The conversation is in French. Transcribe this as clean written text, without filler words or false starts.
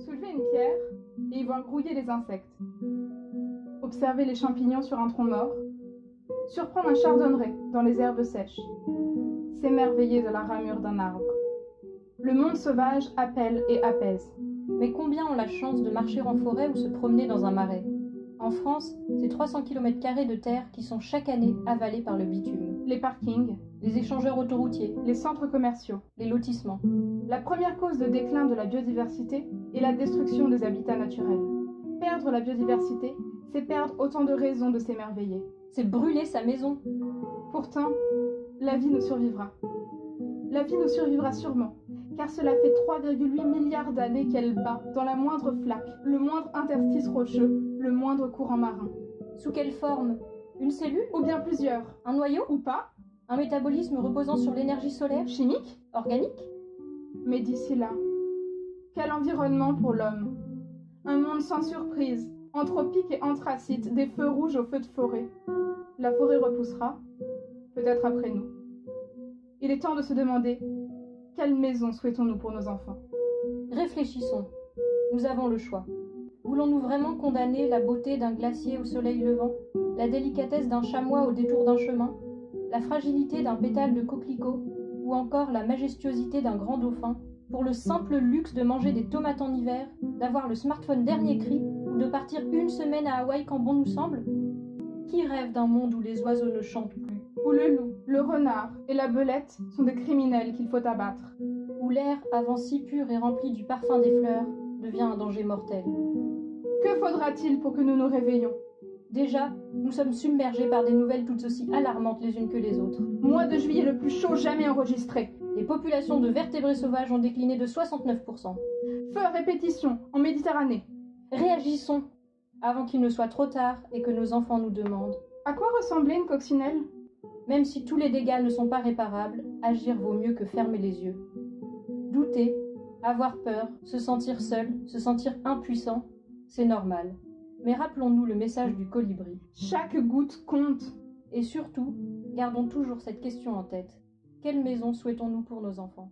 Soulever une pierre et y voir grouiller les insectes. Observer les champignons sur un tronc mort. Surprendre un chardonneret dans les herbes sèches. S'émerveiller de la ramure d'un arbre. Le monde sauvage appelle et apaise. Mais combien ont la chance de marcher en forêt ou se promener dans un marais? En France, c'est 300 km² de terre qui sont chaque année avalés par le bitume. Les parkings, Les échangeurs autoroutiers, les centres commerciaux. les lotissements. La première cause de déclin de la biodiversité est la destruction des habitats naturels. Perdre la biodiversité, c'est perdre autant de raisons de s'émerveiller. C'est brûler sa maison. Pourtant, la vie nous survivra. La vie nous survivra sûrement, car cela fait 3,8 milliards d'années qu'elle bat dans la moindre flaque, le moindre interstice rocheux, le moindre courant marin. Sous quelle forme? Une cellule? Ou bien plusieurs. Un noyau? Ou pas. Un métabolisme reposant sur l'énergie solaire? Chimique. Organique? Mais d'ici là, quel environnement pour l'homme? Un monde sans surprise, anthropique et anthracite, des feux rouges aux feux de forêt. La forêt repoussera, peut-être après nous. Il est temps de se demander, quelle maison souhaitons-nous pour nos enfants? Réfléchissons. Nous avons le choix. Voulons-nous vraiment condamner la beauté d'un glacier au soleil levant, la délicatesse d'un chamois au détour d'un chemin, la fragilité d'un pétale de coquelicot, ou encore la majestuosité d'un grand dauphin, pour le simple luxe de manger des tomates en hiver, d'avoir le smartphone dernier cri, ou de partir une semaine à Hawaï quand bon nous semble? Qui rêve d'un monde où les oiseaux ne chantent plus, Où le loup, le renard et la belette sont des criminels qu'il faut abattre? où l'air, avant si pur et rempli du parfum des fleurs, devient un danger mortel? Que faudra-t-il pour que nous nous réveillions? Déjà, nous sommes submergés par des nouvelles toutes aussi alarmantes les unes que les autres. Mois de juillet le plus chaud jamais enregistré. Les populations de vertébrés sauvages ont décliné de 69%. Feu à répétition en Méditerranée. Réagissons avant qu'il ne soit trop tard et que nos enfants nous demandent. À quoi ressemblait une coccinelle? Même si tous les dégâts ne sont pas réparables, agir vaut mieux que fermer les yeux. Douter, avoir peur, se sentir seul, se sentir impuissant, c'est normal. Mais rappelons-nous le message du colibri. Chaque goutte compte. Et surtout, gardons toujours cette question en tête. Quelle maison souhaitons-nous pour nos enfants ?